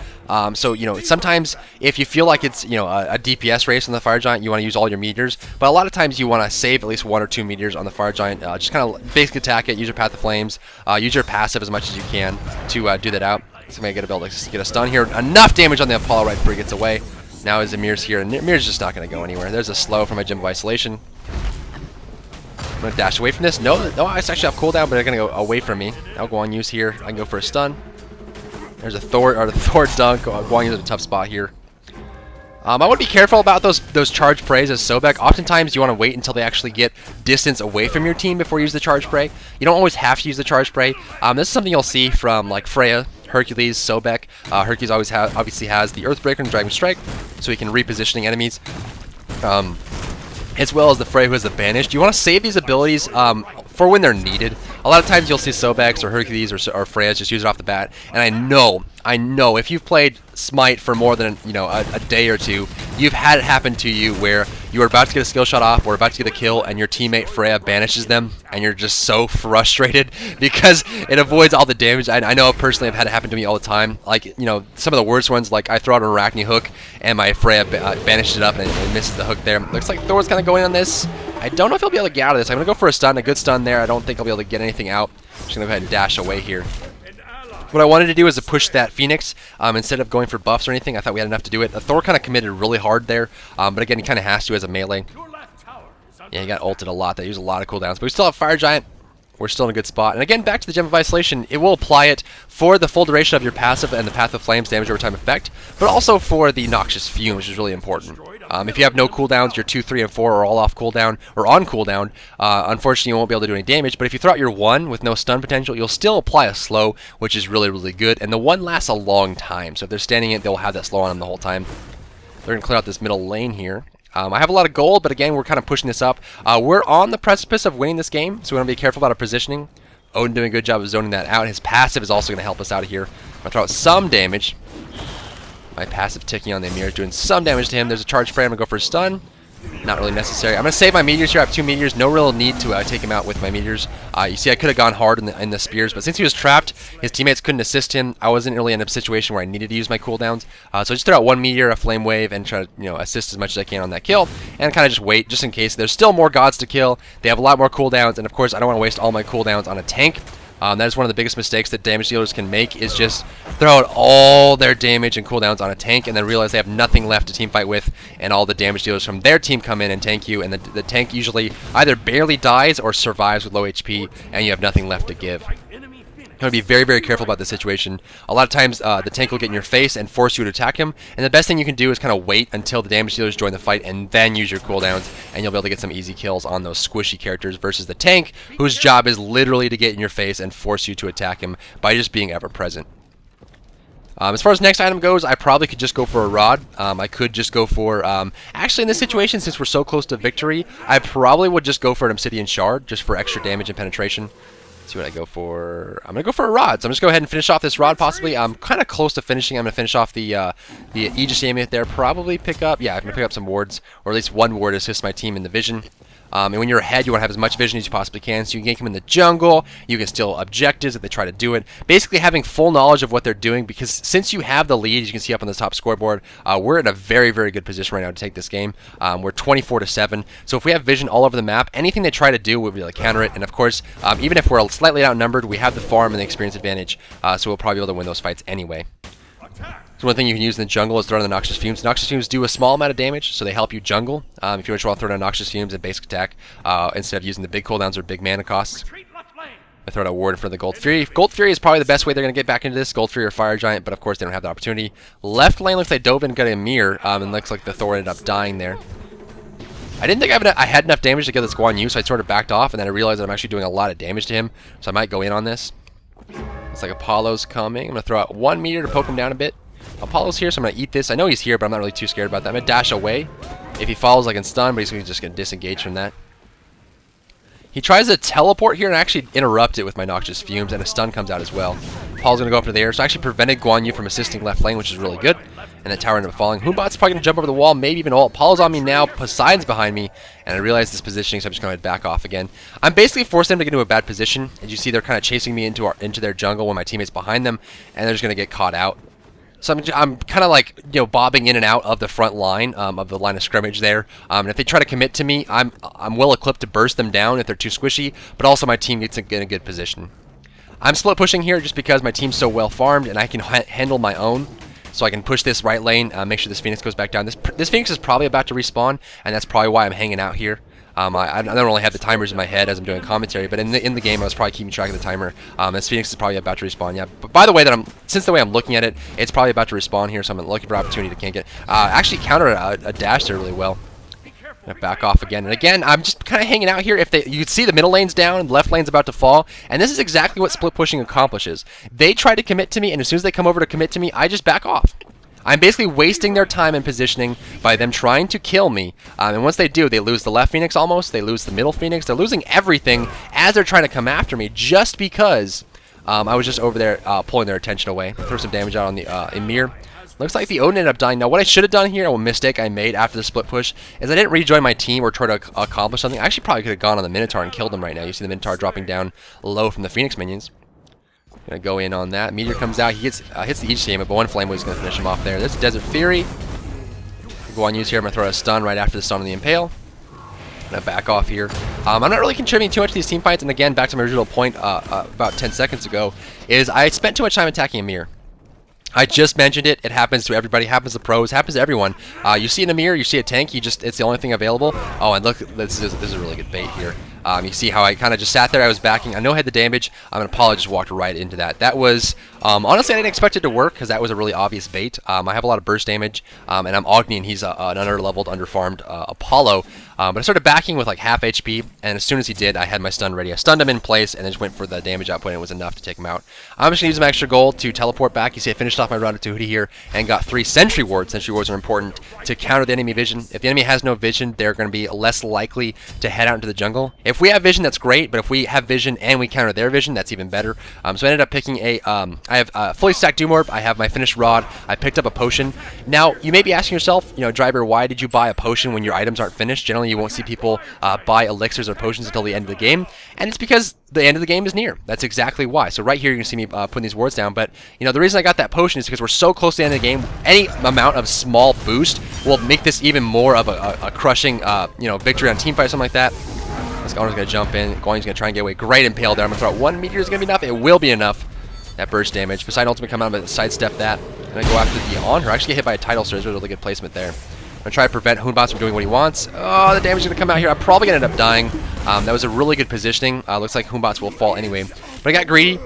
[SPEAKER 1] So, you know, sometimes if you feel like it's, you know, a DPS race on the Fire Giant, you want to use all your meteors. But a lot of times you want to save at least 1 or 2 meteors on the Fire Giant. Just kind of basic attack it, use your Path of Flames, use your passive as much as you can to do that out. So I'm going to get a build to get a stun here. Enough damage on the Apollo right before he gets away. Now his Amir's here, and Amir's just not going to go anywhere. There's a slow from my Gem of Isolation. I'm going to dash away from this. No, it's actually off cooldown, but they're going to go away from me. Now Guan Yu's here. I can go for a stun. There's a Thor, or the Thor dunk. Guan Yu's in a tough spot here. I want to be careful about those charge prays as Sobek. Oftentimes, you want to wait until they actually get distance away from your team before you use the charge pray. You don't always have to use the charge pray. This is something you'll see from like Freya, Hercules, Sobek. Hercules obviously has the Earthbreaker and Dragon Strike, so he can repositioning enemies. As well as the Freya who has the Banished. You want to save these abilities for when they're needed. A lot of times you'll see Sobeks or Hercules or Freya's just use it off the bat. And I know if you've played Smite for more than a day or two, you've had it happen to you where you are about to get a skill shot off or about to get a kill and your teammate Freya banishes them and you're just so frustrated because it avoids all the damage. I know personally I've had it happen to me all the time. Like, you know, some of the worst ones, like I throw out an Arachne hook and my Freya banishes it up and it misses the hook there. Looks like Thor's kind of going on this. I don't know if he'll be able to get out of this. I'm going to go for a stun, a good stun there. I don't think I'll be able to get anything out. I'm just going to go ahead and dash away here. What I wanted to do is to push that Phoenix instead of going for buffs or anything. I thought we had enough to do it. Thor kind of committed really hard there, but again, he kind of has to as a melee. Yeah, he got ulted a lot. They used a lot of cooldowns, but we still have Fire Giant. We're still in a good spot. And again, back to the Gem of Isolation, it will apply it for the full duration of your passive and the Path of Flames damage over time effect, but also for the Noxious Fume, which is really important. If you have no cooldowns, your 2, 3, and 4 are all off cooldown or on cooldown. Unfortunately, you won't be able to do any damage. But if you throw out your 1 with no stun potential, you'll still apply a slow, which is really, really good. And the 1 lasts a long time. So if they're standing it, they'll have that slow on them the whole time. They're going to clear out this middle lane here. I have a lot of gold, but again, we're kind of pushing this up. We're on the precipice of winning this game, so we want to be careful about our positioning. Odin doing a good job of zoning that out. His passive is also going to help us out of here. I'm going to throw out some damage. My passive ticking on the Ymir is doing some damage to him. There's a charge spray. I'm going to go for a stun. Not really necessary. I'm going to save my meteors here. I have 2 meteors. No real need to take him out with my meteors. You see, I could have gone hard in the spears, but since he was trapped, his teammates couldn't assist him. I wasn't really in a situation where I needed to use my cooldowns. So I just throw out 1 meteor, a flame wave, and try to assist as much as I can on that kill, and kind of just wait just in case. There's still more gods to kill. They have a lot more cooldowns, and of course, I don't want to waste all my cooldowns on a tank. That is one of the biggest mistakes that damage dealers can make, is just throw out all their damage and cooldowns on a tank and then realize they have nothing left to team fight with, and all the damage dealers from their team come in and tank you, and the tank usually either barely dies or survives with low HP, and you have nothing left to give. You want to be very, very careful about this situation. A lot of times the tank will get in your face and force you to attack him, and the best thing you can do is kind of wait until the damage dealers join the fight and then use your cooldowns, and you'll be able to get some easy kills on those squishy characters versus the tank, whose job is literally to get in your face and force you to attack him by just being ever present. As far as next item goes, I probably could just go for a rod. I could just go for, actually in this situation, since we're so close to victory, I probably would just go for an Obsidian Shard, just for extra damage and penetration. Let's see what I go for. I'm going to go for a rod, so I'm just going to go ahead and finish off this rod possibly. I'm kind of close to finishing. I'm going to finish off the Aegis Amulet there, probably pick up, yeah, I'm going to pick up some wards, or at least 1 ward to assist my team in the vision. And when you're ahead, you want to have as much vision as you possibly can, so you can gank them in the jungle, you can steal objectives if they try to do it. Basically having full knowledge of what they're doing, because since you have the lead, as you can see up on the top scoreboard, we're in a very, very good position right now to take this game. We're 24-7, so if we have vision all over the map, anything they try to do, we'll be able to counter it. And of course, even if we're slightly outnumbered, we have the farm and the experience advantage, so we'll probably be able to win those fights anyway. So one thing you can use in the jungle is throwing the Noxious Fumes. Noxious Fumes do a small amount of damage, so they help you jungle. If you want to throw down Noxious Fumes and basic attack, instead of using the big cooldowns or big mana costs. I throw out a ward in front of the Gold Fury. Gold Fury is probably the best way they're going to get back into this. Gold Fury or Fire Giant, but of course they don't have the opportunity. Left lane looks like dove in and got a mirror, and looks like the Thor ended up dying there. I didn't think I had enough damage to get this Guan Yu, so I sort of backed off, and then I realized that I'm actually doing a lot of damage to him, so I might go in on this. It's like Apollo's coming. I'm going to throw out 1 meteor to poke him down a bit. Apollo's here, so I'm going to eat this. I know he's here, but I'm not really too scared about that. I'm going to dash away. If he follows, I can stun, but he's just going to disengage from that. He tries to teleport here and actually interrupt it with my Noxious Fumes, and a stun comes out as well. Paul's going to go up into the air, so I actually prevented Guan Yu from assisting left lane, which is really good. And that tower ended up falling. Hunbot's probably going to jump over the wall, maybe even ult. Paul's on me now, Poseidon's behind me, and I realize this positioning, so I'm just going to back off again. I'm basically forcing them to get into a bad position. As you see, they're kind of chasing me into their jungle when my teammate's behind them, and they're just going to get caught out. So I'm kind of like, bobbing in and out of the front line, of the line of scrimmage there. And if they try to commit to me, I'm well equipped to burst them down if they're too squishy, but also my team gets in a good position. I'm split pushing here just because my team's so well farmed and I can handle my own. So I can push this right lane, make sure this Phoenix goes back down. This Phoenix is probably about to respawn, and that's probably why I'm hanging out here. I don't really have the timers in my head as I'm doing commentary, but in the game I was probably keeping track of the timer. This Phoenix is probably about to respawn, yeah. But by the way, since the way I'm looking at it, it's probably about to respawn here, so I'm looking for opportunity to can't get. Actually counter a dash there really well. Gonna back off again, and again I'm just kind of hanging out here. You can see the middle lane's down and the left lane's about to fall, and this is exactly what split pushing accomplishes. They try to commit to me, and as soon as they come over to commit to me, I just back off. I'm basically wasting their time and positioning by them trying to kill me. And once they do, they lose the left Phoenix almost. They lose the middle Phoenix. They're losing everything as they're trying to come after me just because I was just over there pulling their attention away. Throw some damage out on the Ymir. Looks like the Odin ended up dying. Now, what I should have done here, a mistake I made after the split push, is I didn't rejoin my team or try to accomplish something. I actually probably could have gone on the Minotaur and killed him right now. You see the Minotaur dropping down low from the Phoenix minions. Gonna go in on that. Meteor comes out. He hits the Aegis Amulet, but one Flame Wave's gonna finish him off there. This is Desert Fury. Guan Yu's here. I'm gonna throw a stun right after the stun on the Impale. Gonna back off here. I'm not really contributing too much to these team fights, and again, back to my original point about 10 seconds ago, is I spent too much time attacking Ymir. I just mentioned it. It happens to everybody. Happens to pros. Happens to everyone. You see an Ymir, you see a tank. It's the only thing available. Oh, and look, this is a really good bait here. You see how I kind of just sat there. I was backing. I know I had the damage. And Apollo just walked right into that. That was, honestly, I didn't expect it to work because that was a really obvious bait. I have a lot of burst damage, and I'm Agni, and he's an under-leveled, under-farmed Apollo. But I started backing with like half HP, and as soon as he did, I had my stun ready. I stunned him in place, and then just went for the damage output, and it was enough to take him out. I'm just going to use some extra gold to teleport back. You see I finished off my Ratatouille here, and got 3 Sentry Wards. Sentry Wards are important to counter the enemy vision. If the enemy has no vision, they're going to be less likely to head out into the jungle. If we have vision, that's great, but if we have vision and we counter their vision, that's even better. So I ended up picking I have fully stacked Doom Orb, I have my finished rod, I picked up a potion. Now, you may be asking yourself, Driver, why did you buy a potion when your items aren't finished? Generally, you won't see people buy elixirs or potions until the end of the game, and it's because the end of the game is near. That's exactly why. So right here, you're going to see me putting these wards down, but the reason I got that potion is because we're so close to the end of the game. Any amount of small boost will make this even more of a crushing, victory on team fight or something like that. This Gonner's going to jump in. Guanyi's going to try and get away. Great impale there. I'm going to throw out 1 meteor. Is going to be enough. It will be enough. That burst damage. Poseidon ultimate come out, but sidestep that. I'm going to go after the on her. Actually get hit by a tidal surge. Really good placement there. I'm going to try to prevent Hoonbots from doing what he wants. Oh, the damage is going to come out here. I'm probably going to end up dying. That was a really good positioning. Looks like Hoonbots will fall anyway. But I got greedy.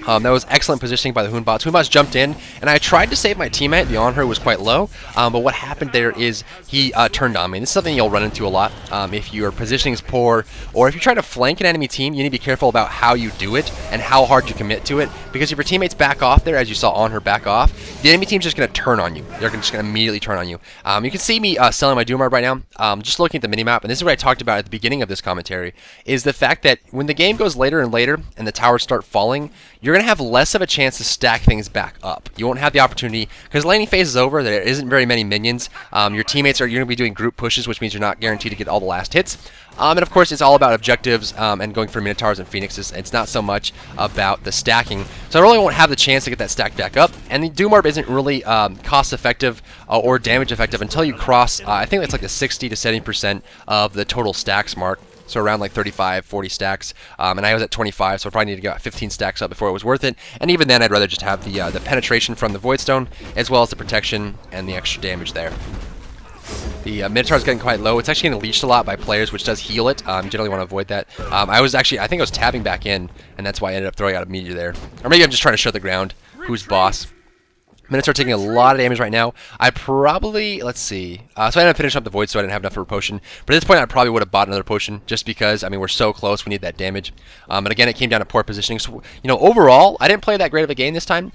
[SPEAKER 1] That was excellent positioning by the Hoonbots. Hoonbots jumped in, and I tried to save my teammate. The on-her was quite low, but what happened there is he turned on me. And this is something you'll run into a lot if your positioning is poor, or if you try to flank an enemy team, you need to be careful about how you do it and how hard you commit to it, because if your teammates back off there, as you saw on-her back off, the enemy team's just going to turn on you. They're just going to immediately turn on you. You can see me selling my Doom Orb right now. Just looking at the minimap, and this is what I talked about at the beginning of this commentary, is the fact that when the game goes later and later and the towers start falling, you're going to have less of a chance to stack things back up. You won't have the opportunity, because laning phase is over, there isn't very many minions. Your teammates you're going to be doing group pushes, which means you're not guaranteed to get all the last hits. And of course, it's all about objectives and going for Minotaurs and Phoenixes. It's not so much about the stacking. So I really won't have the chance to get that stack back up. And the Doom Orb isn't really cost effective or damage effective until you cross, I think it's like the 60 to 70% of the total stacks mark. So around like 35, 40 stacks, and I was at 25, so I probably need to get 15 stacks up before it was worth it. And even then, I'd rather just have the penetration from the Voidstone, as well as the protection and the extra damage there. The Minotaur is getting quite low. It's actually getting leeched a lot by players, which does heal it. You generally want to avoid that. I think I was tabbing back in, and that's why I ended up throwing out a meteor there. Or maybe I'm just trying to show the ground who's boss. Minotaur taking a lot of damage right now. I probably, let's see. So I ended up finishing up the Void, so I didn't have enough for a potion. But at this point, I probably would have bought another potion, just because, we're so close, we need that damage. And again, it came down to poor positioning. So, overall, I didn't play that great of a game this time.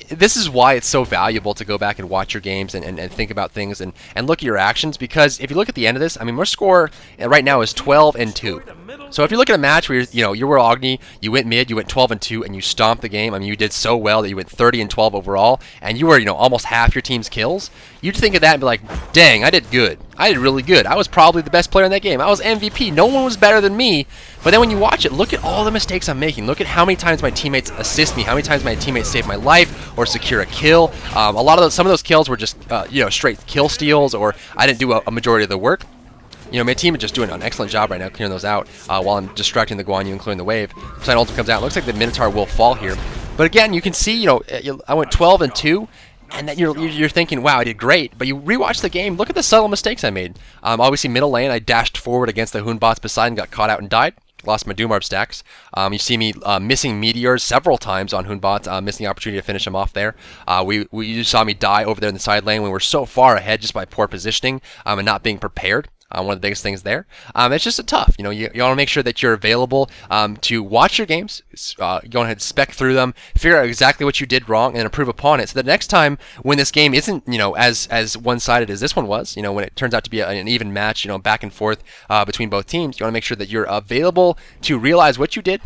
[SPEAKER 1] This is why it's so valuable to go back and watch your games and think about things and look at your actions, because if you look at the end of this, our score right now is 12-2. So if you look at a match where you were Agni, you went mid, you went 12-2, and you stomped the game. You did so well that you went 30-12 overall, and you were almost half your team's kills. You'd think of that and be like, dang, I did good. I did really good. I was probably the best player in that game. I was MVP. No one was better than me. But then when you watch it, look at all the mistakes I'm making. Look at how many times my teammates assist me, how many times my teammates save my life or secure a kill. Some of those kills were just straight kill steals, or I didn't do a majority of the work. My team is just doing an excellent job right now clearing those out while I'm distracting the Guan Yu and clearing the wave. Poseidon ultimate comes out. It looks like the Minotaur will fall here. But again, you can see, I went 12-2. And then you're thinking, wow, I did great. But you rewatch the game, look at the subtle mistakes I made. Obviously, middle lane, I dashed forward against the Hoonbots. Poseidon got caught out and died. Lost my Doom Orb stacks. You see me missing meteors several times on Hoonbots, missing the opportunity to finish them off there. You saw me die over there in the side lane when we were so far ahead just by poor positioning and not being prepared. One of the biggest things there. It's just tough. You want to make sure that you're available to watch your games, go ahead and spec through them, figure out exactly what you did wrong, and improve upon it. So that next time when this game isn't, as one-sided as this one was, when it turns out to be an even match, back and forth between both teams, you want to make sure that you're available to realize what you did,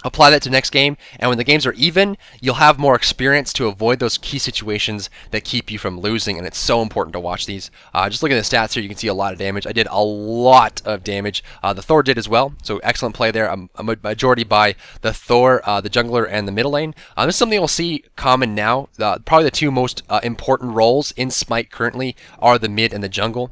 [SPEAKER 1] apply that to next game, and when the games are even, you'll have more experience to avoid those key situations that keep you from losing, and it's so important to watch these. Just looking at the stats here, you can see a lot of damage. I did a lot of damage. The Thor did as well, so excellent play there. A majority by the Thor, the jungler, and the middle lane. This is something we'll see common now. Probably the two most important roles in Smite currently are the mid and the jungle.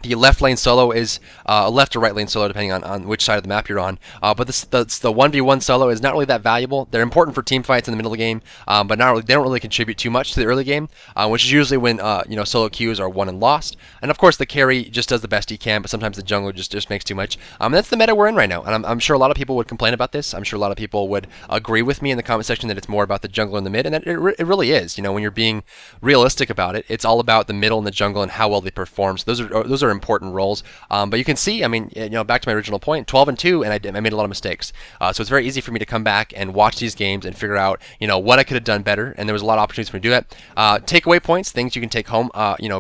[SPEAKER 1] The left lane solo is left or right lane solo, depending on which side of the map you're on. But the 1v1 solo is not really that valuable. They're important for team fights in the middle of the game, but not really, they don't really contribute too much to the early game, which is usually when solo queues are won and lost. And of course, the carry just does the best he can, but sometimes the jungler just makes too much. That's the meta we're in right now, and I'm sure a lot of people would complain about this. I'm sure a lot of people would agree with me in the comment section that it's more about the jungler in the mid, and it really is. When you're being realistic about it, it's all about the middle and the jungle and how well they perform. So those are important roles. But you can see, back to my original point, 12-2, and I made a lot of mistakes. So it's very easy for me to come back and watch these games and figure out, what I could have done better. And there was a lot of opportunities for me to do that. Takeaway points, things you can take home,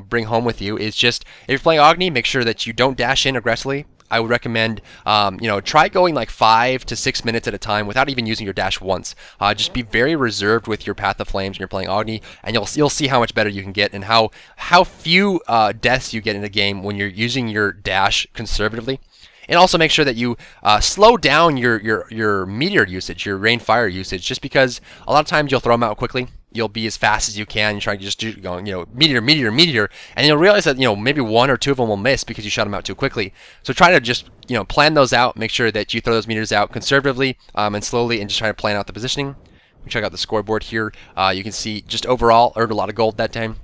[SPEAKER 1] bring home with you is just, if you're playing Agni, make sure that you don't dash in aggressively. I would recommend, try going like 5 to 6 minutes at a time without even using your dash once. Just be very reserved with your Path of Flames when you're playing Agni, and you'll see how much better you can get and how few deaths you get in a game when you're using your dash conservatively. And also make sure that you slow down your meteor usage, your rain fire usage, just because a lot of times you'll throw them out quickly. You'll be as fast as you can. You try to just do meteor, and you'll realize that maybe 1 or 2 of them will miss because you shot them out too quickly. So try to just plan those out. Make sure that you throw those meteors out conservatively and slowly, and just try to plan out the positioning. Check out the scoreboard here. You can see just overall earned a lot of gold that time.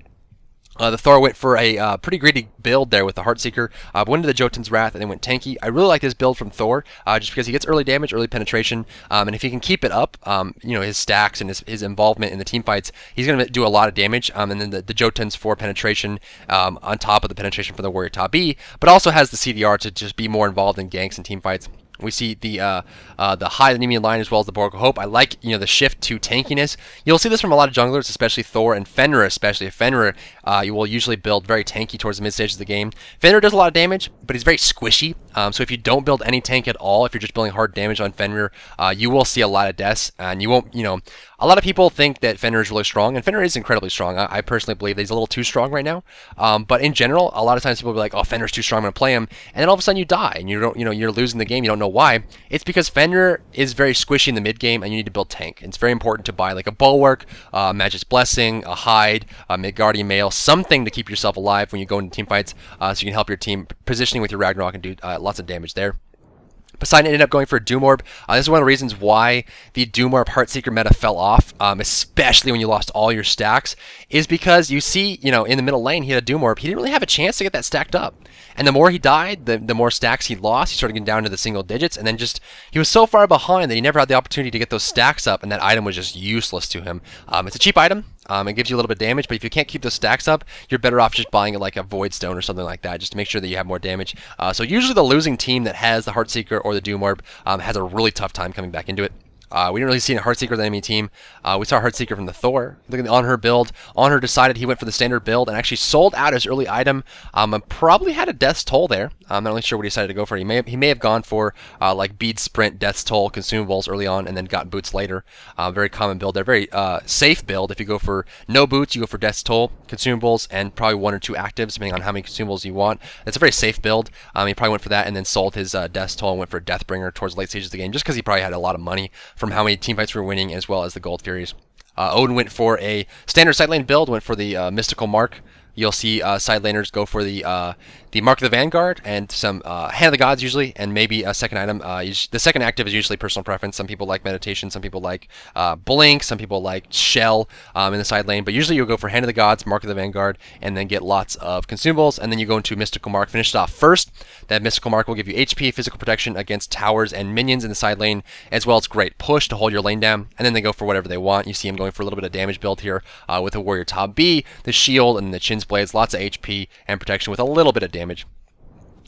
[SPEAKER 1] The Thor went for a pretty greedy build there with the Heartseeker, went into the Jotun's Wrath, and then went tanky. I really like this build from Thor, just because he gets early damage, early penetration, and if he can keep it up, his stacks and his involvement in the team fights, he's going to do a lot of damage, and then the Jotun's for penetration on top of the penetration for the Warrior Top B, but also has the CDR to just be more involved in ganks and team fights. We see the high Nemean line as well as the Borg of Hope. I like the shift to tankiness. You'll see this from a lot of junglers, especially Thor and Fenrir. Especially Fenrir, you will usually build very tanky towards the mid stages of the game. Fenrir does a lot of damage, but he's very squishy. So if you don't build any tank at all, if you're just building hard damage on Fenrir, you will see a lot of deaths, and you won't. A lot of people think that Fenrir is really strong, and Fenrir is incredibly strong. I personally believe that he's a little too strong right now. But in general, a lot of times people will be like, "Oh, Fenrir's too strong, I'm gonna play him," and then all of a sudden you die, and you don't, you're losing the game. You don't know why. It's because Fenrir is very squishy in the mid game, and you need to build tank. It's very important to buy like a Bulwark, Magic's Blessing, a Hide, a Midgardian Mail, something to keep yourself alive when you go into team fights, so you can help your team positioning with your Ragnarok and do lots of damage there. Poseidon ended up going for a Doom Orb. This is one of the reasons why the Doom Orb Heartseeker meta fell off, especially when you lost all your stacks, is because you see, in the middle lane, he had a Doom Orb. He didn't really have a chance to get that stacked up. And the more he died, the more stacks he lost. He started getting down to the single digits, and then he was so far behind that he never had the opportunity to get those stacks up, and that item was just useless to him. It's a cheap item. It gives you a little bit of damage, but if you can't keep those stacks up, you're better off just buying it like a Void Stone or something like that, just to make sure that you have more damage. So usually the losing team that has the Heartseeker or the Doom Orb has a really tough time coming back into it. We didn't really see a Heartseeker with the enemy team. We saw a Heartseeker from the Thor. Look at the On Her build. On Her decided he went for the standard build and actually sold out his early item. And probably had a Death's Toll there. I'm not really sure what he decided to go for. He may have gone for like Bead Sprint, Death's Toll, consumables early on, and then got boots later. Very common build there. Very safe build. If you go for no boots, you go for Death's Toll, consumables, and probably 1 or 2 actives, depending on how many consumables you want. It's a very safe build. He probably went for that and then sold his Death's Toll and went for Deathbringer towards the late stages of the game, just because he probably had a lot of money from how many teamfights were winning, as well as the Gold Furies. Odin went for a standard side lane build, went for the Mystical Mark. You'll see side laners go for the Mark of the Vanguard and some Hand of the Gods usually, and maybe a second item. The second active is usually personal preference. Some people like Meditation, some people like Blink, some people like Shell in the side lane, but usually you'll go for Hand of the Gods, Mark of the Vanguard, and then get lots of consumables, and then you go into Mystical Mark, finish it off first. That Mystical Mark will give you HP, physical protection against towers and minions in the side lane, as well as great push to hold your lane down, and then they go for whatever they want. You see him going for a little bit of damage build here with a Warrior Top B, the Shield, and the Chin's Blades, lots of HP and protection with a little bit of damage.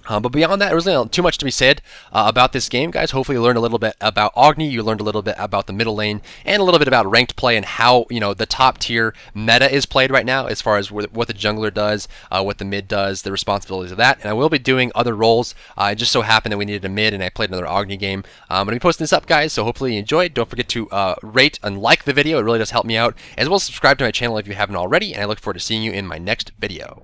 [SPEAKER 1] But beyond that, there wasn't really too much to be said about this game, guys. Hopefully you learned a little bit about Agni, you learned a little bit about the middle lane, and a little bit about ranked play and how, the top tier meta is played right now, as far as what the jungler does, what the mid does, the responsibilities of that. And I will be doing other roles. It just so happened that we needed a mid, and I played another Agni game. I'm going to be posting this up, guys, so hopefully you enjoyed. Don't forget to rate and like the video. It really does help me out, as well as subscribe to my channel if you haven't already, and I look forward to seeing you in my next video.